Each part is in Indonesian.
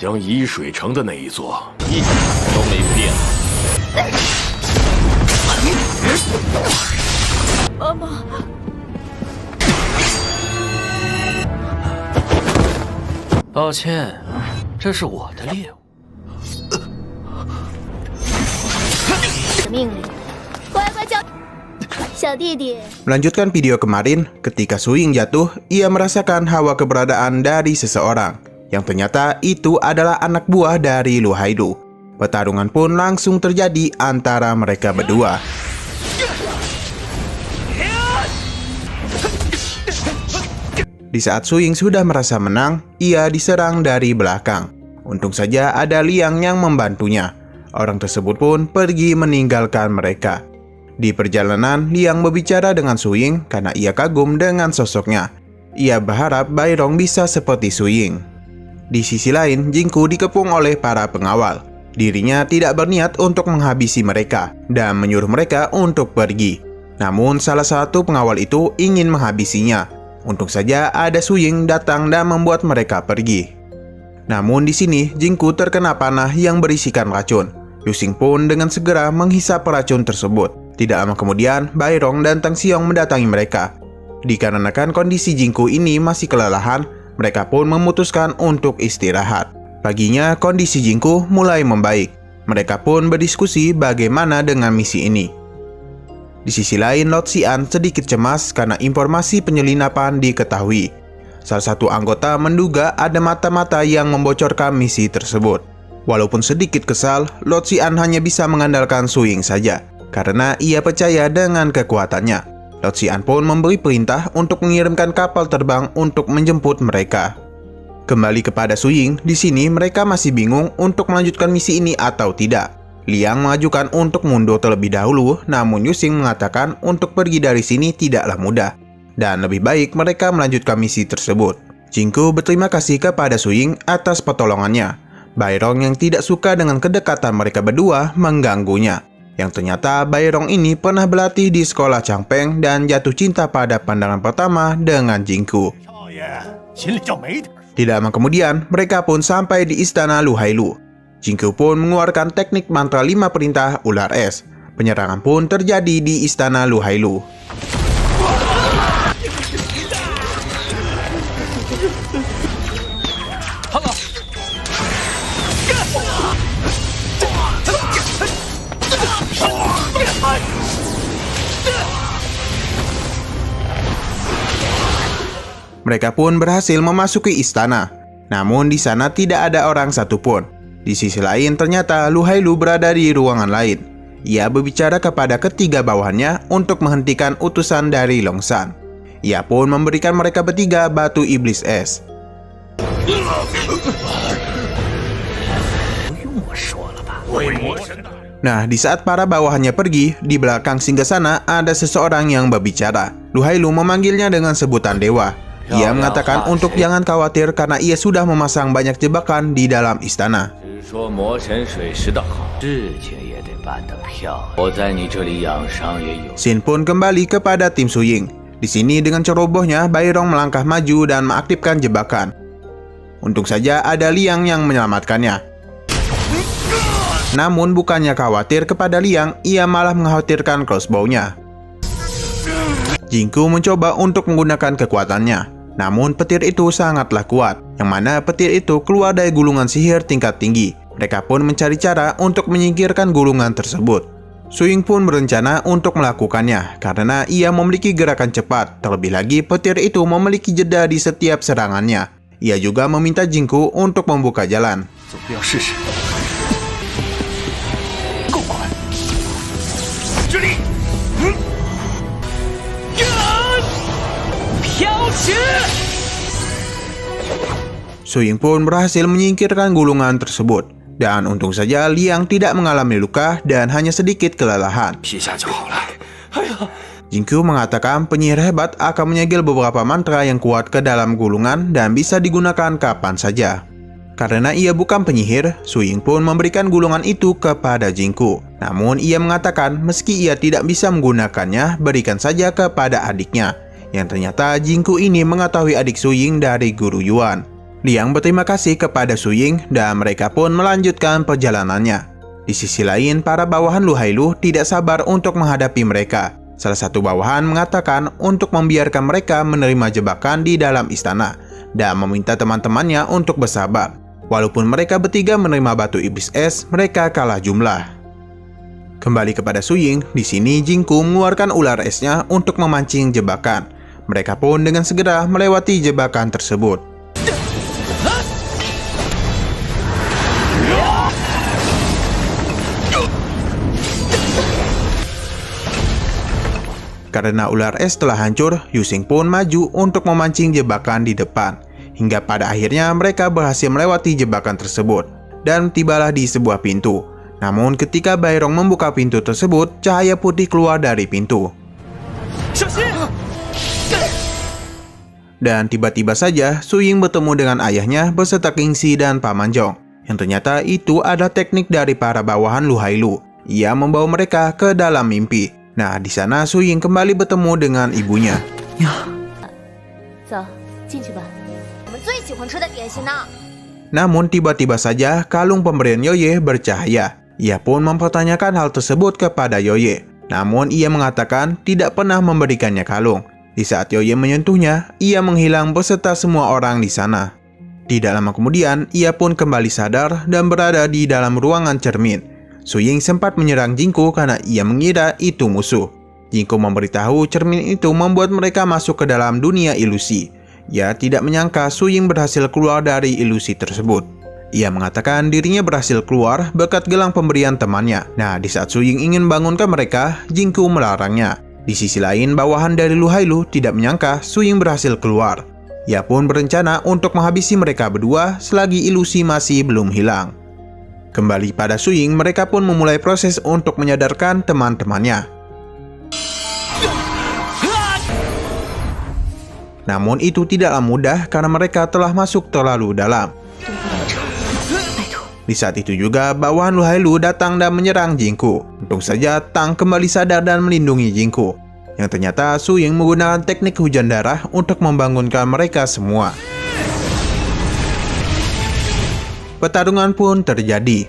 江沂水城的那一座一点都没变。妈妈，抱歉，这是我的猎物。命令，乖乖叫。小弟弟， Melanjutkan video kemarin, ketika Su Ying jatuh, ia merasakan hawa keberadaan dari seseorang, yang ternyata itu adalah anak buah dari Lu Hailu. Pertarungan pun langsung terjadi antara mereka berdua. Di saat Su Ying sudah merasa menang, ia diserang dari belakang. Untung saja ada Liang yang membantunya. Orang tersebut pun pergi meninggalkan mereka. Di perjalanan, Liang berbicara dengan Su Ying karena ia kagum dengan sosoknya. Ia berharap Bai Rong bisa seperti Su Ying. Di sisi lain, Jingku dikepung oleh para pengawal. Dirinya tidak berniat untuk menghabisi mereka dan menyuruh mereka untuk pergi. Namun salah satu pengawal itu ingin menghabisinya. Untung saja ada Su Ying datang dan membuat mereka pergi. Namun di sini Jingku terkena panah yang berisikan racun. Yu Xing pun dengan segera menghisap racun tersebut. Tidak lama kemudian, Bai Rong dan Tang Xiong mendatangi mereka. Dikarenakan kondisi Jingku ini masih kelelahan, mereka pun memutuskan untuk istirahat. Paginya, kondisi Jingku mulai membaik. Mereka pun berdiskusi bagaimana dengan misi ini. Di sisi lain, Lord Xian sedikit cemas karena informasi penyelinapan diketahui. Salah satu anggota menduga ada mata-mata yang membocorkan misi tersebut. Walaupun sedikit kesal, Lord Xian hanya bisa mengandalkan Su Ying saja, karena ia percaya dengan kekuatannya. Lord Xian pun memberi perintah untuk mengirimkan kapal terbang untuk menjemput mereka. Kembali kepada Su Ying, di sini mereka masih bingung untuk melanjutkan misi ini atau tidak. Liang mengajukan untuk mundur terlebih dahulu, namun Yu Xing mengatakan untuk pergi dari sini tidaklah mudah, dan lebih baik mereka melanjutkan misi tersebut. Jingku berterima kasih kepada Su Ying atas pertolongannya. Bai Rong yang tidak suka dengan kedekatan mereka berdua mengganggunya. Yang ternyata Bai Rong ini pernah berlatih di sekolah Changpeng dan jatuh cinta pada pandangan pertama dengan Jingku. Tidak lama kemudian, mereka pun sampai di istana Lu Hailu. Jingku pun mengeluarkan teknik mantra 5 perintah ular es. Penyerangan pun terjadi di istana Lu Hailu. Mereka pun berhasil memasuki istana. Namun di sana tidak ada orang satupun. Di sisi lain ternyata Lu Hailu berada di ruangan lain. Ia berbicara kepada ketiga bawahannya untuk menghentikan utusan dari Long San. Ia pun memberikan mereka bertiga batu iblis es. Nah, di saat para bawahannya pergi, di belakang singgasana ada seseorang yang berbicara. Lu Hailu memanggilnya dengan sebutan dewa. Ia mengatakan untuk jangan khawatir karena ia sudah memasang banyak jebakan di dalam istana. Xin pun kembali kepada tim Su Ying. Di sini dengan cerobohnya, Bai Rong melangkah maju dan mengaktifkan jebakan. Untung saja ada Liang yang menyelamatkannya. Namun bukannya khawatir kepada Liang, ia malah mengkhawatirkan crossbow-nya. Jingku mencoba untuk menggunakan kekuatannya. Namun petir itu sangatlah kuat, yang mana petir itu keluar dari gulungan sihir tingkat tinggi. Mereka pun mencari cara untuk menyingkirkan gulungan tersebut. Su Ying pun berencana untuk melakukannya, karena ia memiliki gerakan cepat. Terlebih lagi petir itu memiliki jeda di setiap serangannya. Ia juga meminta Jingku untuk membuka jalan. Su Ying pun berhasil menyingkirkan gulungan tersebut. Dan untung saja Liang tidak mengalami luka dan hanya sedikit kelelahan. Jingku mengatakan penyihir hebat akan menyegel beberapa mantra yang kuat ke dalam gulungan dan bisa digunakan kapan saja. Karena ia bukan penyihir, Su Ying pun memberikan gulungan itu kepada Jingku. Namun ia mengatakan meski ia tidak bisa menggunakannya, berikan saja kepada adiknya. Yang ternyata Jingku ini mengetahui adik Su Ying dari Guru Yuan. Liang berterima kasih kepada Su Ying dan mereka pun melanjutkan perjalanannya. Di sisi lain, para bawahan Lu Hailu tidak sabar untuk menghadapi mereka. Salah satu bawahan mengatakan untuk membiarkan mereka menerima jebakan di dalam istana dan meminta teman-temannya untuk bersabar. Walaupun mereka bertiga menerima batu iblis es, mereka kalah jumlah. Kembali kepada Su Ying, di sini Jingku mengeluarkan ular esnya untuk memancing jebakan. Mereka pun dengan segera melewati jebakan tersebut. Karena ular es telah hancur, Yusing pun maju untuk memancing jebakan di depan. Hingga pada akhirnya mereka berhasil melewati jebakan tersebut dan tibalah di sebuah pintu. Namun ketika Bairong membuka pintu tersebut, cahaya putih keluar dari pintu. Dan tiba-tiba saja Su Ying bertemu dengan ayahnya beserta Kingxi dan Paman Zhong. Yang ternyata itu adalah teknik dari para bawahan Lu Hailu. Ia membawa mereka ke dalam mimpi. Nah, di sana Su Ying kembali bertemu dengan ibunya. Namun tiba-tiba saja kalung pemberian Yoye bercahaya. Ia pun mempertanyakan hal tersebut kepada Yoye. Namun ia mengatakan tidak pernah memberikannya kalung. Di saat Yoye menyentuhnya, ia menghilang beserta semua orang di sana. Tidak lama kemudian, ia pun kembali sadar dan berada di dalam ruangan cermin. Su Ying sempat menyerang Jingku karena ia mengira itu musuh. Jingku memberitahu cermin itu membuat mereka masuk ke dalam dunia ilusi. Ia tidak menyangka Su Ying berhasil keluar dari ilusi tersebut. Ia mengatakan dirinya berhasil keluar berkat gelang pemberian temannya. Nah, di saat Su Ying ingin bangunkan mereka, Jingku melarangnya. Di sisi lain, bawahan dari Lu Hailu tidak menyangka Su Ying berhasil keluar. Ia pun berencana untuk menghabisi mereka berdua selagi ilusi masih belum hilang. Kembali pada Su Ying, mereka pun memulai proses untuk menyadarkan teman-temannya. Namun itu tidaklah mudah karena mereka telah masuk terlalu dalam. Di saat itu juga, bawahan Lu Hailu datang dan menyerang Jingku. Untung saja Tang kembali sadar dan melindungi Jingku. Yang ternyata Su Ying menggunakan teknik hujan darah untuk membangunkan mereka semua. Pertarungan pun terjadi.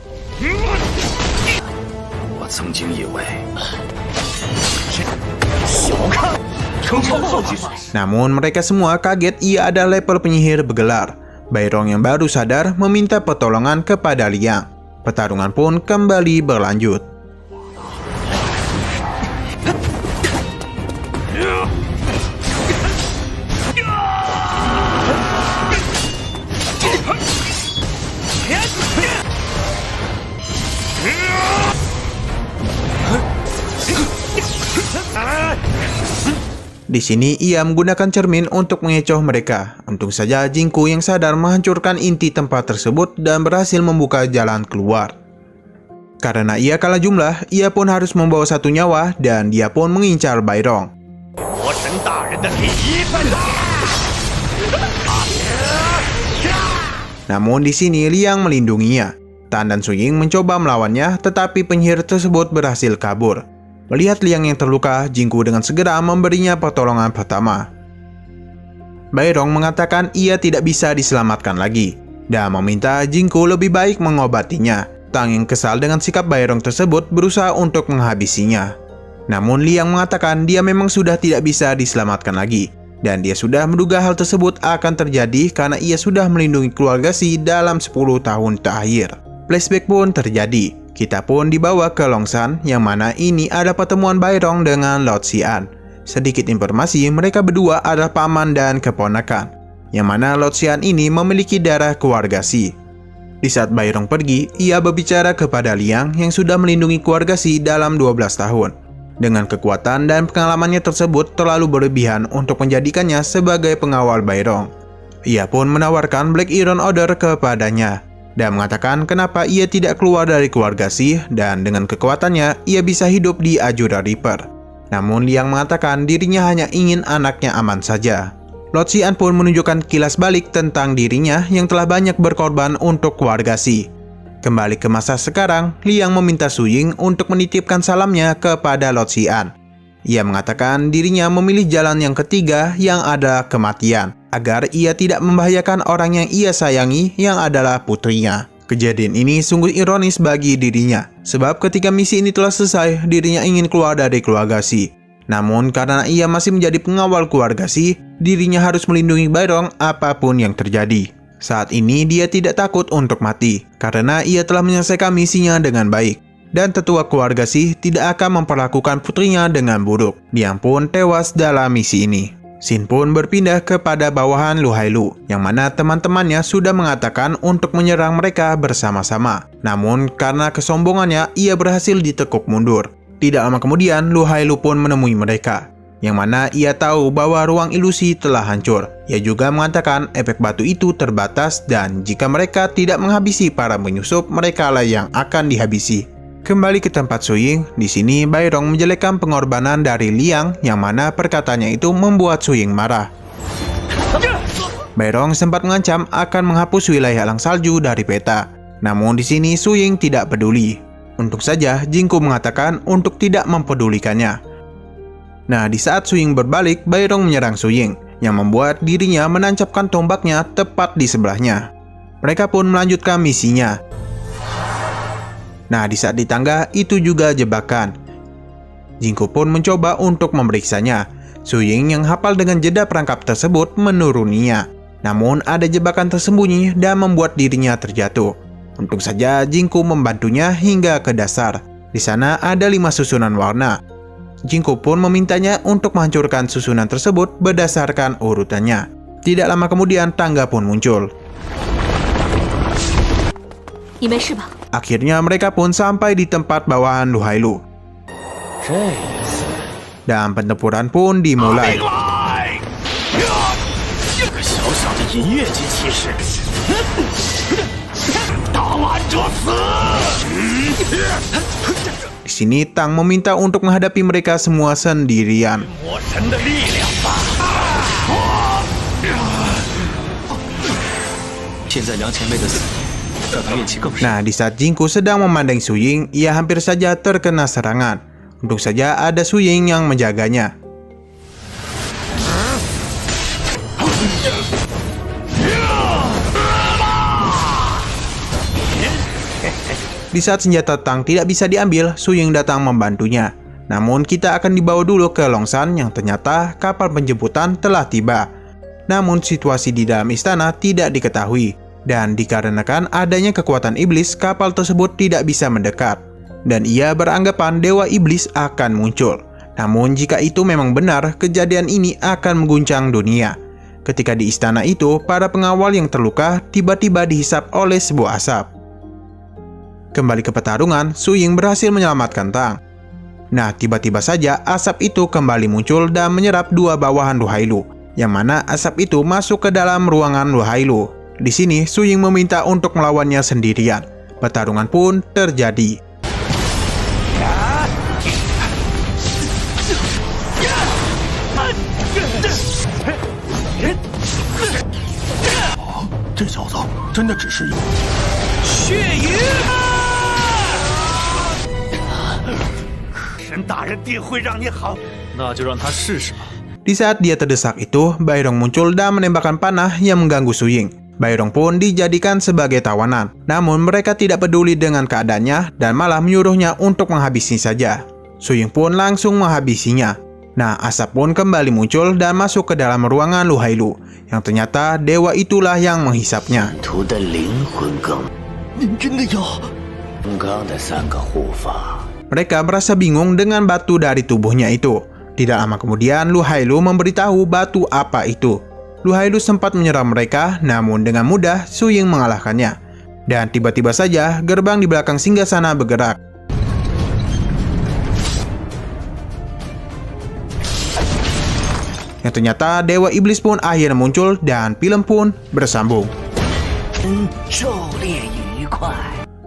Namun mereka semua kaget ia adalah level penyihir bergelar. Bairong yang baru sadar meminta pertolongan kepada Liang. Pertarungan pun kembali berlanjut. Di sini ia menggunakan cermin untuk mengecoh mereka. Untung saja Jingku yang sadar menghancurkan inti tempat tersebut dan berhasil membuka jalan keluar. Karena ia kalah jumlah, ia pun harus membawa satu nyawa dan dia pun mengincar Bairong. Namun di sini Liang melindunginya. Tan dan Su Ying mencoba melawannya, tetapi penyihir tersebut berhasil kabur. Melihat Liang yang terluka, Jingku dengan segera memberinya pertolongan pertama. Bairong mengatakan ia tidak bisa diselamatkan lagi dan meminta Jingku lebih baik mengobatinya. Tang yang kesal dengan sikap Bairong tersebut berusaha untuk menghabisinya. Namun Liang mengatakan dia memang sudah tidak bisa diselamatkan lagi dan dia sudah menduga hal tersebut akan terjadi karena ia sudah melindungi keluarga Si dalam 10 tahun terakhir. Flashback pun terjadi. Kita pun dibawa ke Longshan, yang mana ini ada pertemuan Bairong dengan Lord Xian. Sedikit informasi, mereka berdua adalah paman dan keponakan, yang mana Lord Xian ini memiliki darah keluarga Si. Di saat Bairong pergi, ia berbicara kepada Liang yang sudah melindungi keluarga Si dalam 12 tahun. Dengan kekuatan dan pengalamannya tersebut terlalu berlebihan untuk menjadikannya sebagai pengawal Bairong. Ia pun menawarkan Black Iron Order kepadanya dan mengatakan kenapa ia tidak keluar dari keluarga Si dan dengan kekuatannya ia bisa hidup di Azura Reaper. Namun Liang mengatakan dirinya hanya ingin anaknya aman saja. Lord Xian pun menunjukkan kilas balik tentang dirinya yang telah banyak berkorban untuk keluarga Si. Kembali ke masa sekarang, Liang meminta Su Ying untuk menitipkan salamnya kepada Lord Xian. Ia mengatakan dirinya memilih jalan yang ketiga yang adalah kematian, agar ia tidak membahayakan orang yang ia sayangi yang adalah putrinya. Kejadian ini sungguh ironis bagi dirinya, sebab ketika misi ini telah selesai, dirinya ingin keluar dari keluarga Shi. Namun karena ia masih menjadi pengawal keluarga Shi, dirinya harus melindungi Bairong apapun yang terjadi. Saat ini dia tidak takut untuk mati, karena ia telah menyelesaikan misinya dengan baik. Dan tetua keluarga Shi tidak akan memperlakukan putrinya dengan buruk. Dia pun tewas dalam misi ini. Shin pun berpindah kepada bawahan Lu Hailu, yang mana teman-temannya sudah mengatakan untuk menyerang mereka bersama-sama. Namun karena kesombongannya, ia berhasil ditekuk mundur. Tidak lama kemudian, Lu Hailu pun menemui mereka, yang mana ia tahu bahwa ruang ilusi telah hancur. Ia juga mengatakan efek batu itu terbatas dan jika mereka tidak menghabisi para penyusup, mereka lah yang akan dihabisi. Kembali ke tempat Su Ying, di sini Bairong menjelekkan pengorbanan dari Liang yang mana perkataannya itu membuat Su Ying marah. Bairong sempat mengancam akan menghapus wilayah alang salju dari peta. Namun di sini Su Ying tidak peduli. Untung saja Jingku mengatakan untuk tidak mempedulikannya. Nah, di saat Su Ying berbalik, Bairong menyerang Su Ying yang membuat dirinya menancapkan tombaknya tepat di sebelahnya. Mereka pun melanjutkan misinya. Nah, di saat di tangga itu juga jebakan. Jingku pun mencoba untuk memeriksanya. Su Ying yang hafal dengan jeda perangkap tersebut menuruninya. Namun ada jebakan tersembunyi dan membuat dirinya terjatuh. Untung saja Jingku membantunya hingga ke dasar. Di sana ada 5 susunan warna. Jingku pun memintanya untuk menghancurkan susunan tersebut berdasarkan urutannya. Tidak lama kemudian tangga pun muncul. Akhirnya mereka pun sampai di tempat bawahan Lu Hailu. Dan pertempuran pun dimulai. Di sini Tang meminta untuk menghadapi mereka semua sendirian. Nah, di saat Jingku sedang memandang Su Ying, ia hampir saja terkena serangan. Untung saja ada Su Ying yang menjaganya. Di saat senjata Tang tidak bisa diambil, Su Ying datang membantunya. Namun kita akan dibawa dulu ke Longshan yang ternyata kapal penjemputan telah tiba. Namun situasi di dalam istana tidak diketahui. Dan dikarenakan adanya kekuatan iblis, kapal tersebut tidak bisa mendekat. Dan ia beranggapan Dewa Iblis akan muncul. Namun jika itu memang benar, kejadian ini akan mengguncang dunia. Ketika di istana itu, para pengawal yang terluka tiba-tiba dihisap oleh sebuah asap. Kembali ke pertarungan, Su Ying berhasil menyelamatkan Tang. Nah, tiba-tiba saja asap itu kembali muncul dan menyerap 2 bawahan Lu Hailu, yang mana asap itu masuk ke dalam ruangan Lu Hailu. Di sini, Su Ying meminta untuk melawannya sendirian. Pertarungan pun terjadi. Di saat dia terdesak itu, Bairong muncul dan menembakkan panah yang mengganggu Su Ying. Bairong pun dijadikan sebagai tawanan. Namun mereka tidak peduli dengan keadaannya dan malah menyuruhnya untuk menghabisi saja. Su Ying pun langsung menghabisinya. Nah, asap pun kembali muncul dan masuk ke dalam ruangan Lu Hailu, yang ternyata dewa itulah yang menghisapnya. Mereka merasa bingung dengan batu dari tubuhnya itu. Tidak lama kemudian Lu Hailu memberitahu batu apa itu. Lu Hailu sempat menyerang mereka, namun dengan mudah Su Ying mengalahkannya. Dan tiba-tiba saja gerbang di belakang singgasana bergerak. Yang ternyata Dewa Iblis pun akhirnya muncul dan film pun bersambung.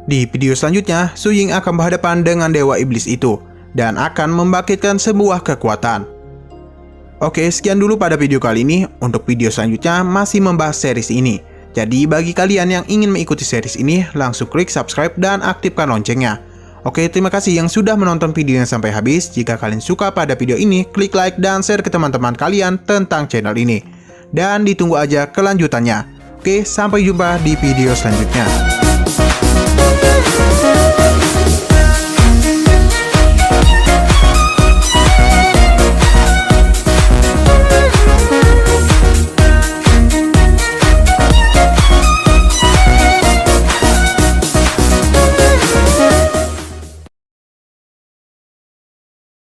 Di video selanjutnya, Su Ying akan berhadapan dengan Dewa Iblis itu dan akan membangkitkan sebuah kekuatan. Oke, sekian dulu pada video kali ini. Untuk video selanjutnya masih membahas series ini. Jadi bagi kalian yang ingin mengikuti series ini, langsung klik subscribe dan aktifkan loncengnya. Oke, terima kasih yang sudah menonton videonya sampai habis. Jika kalian suka pada video ini, klik like dan share ke teman-teman kalian tentang channel ini. Dan ditunggu aja kelanjutannya. Oke, sampai jumpa di video selanjutnya.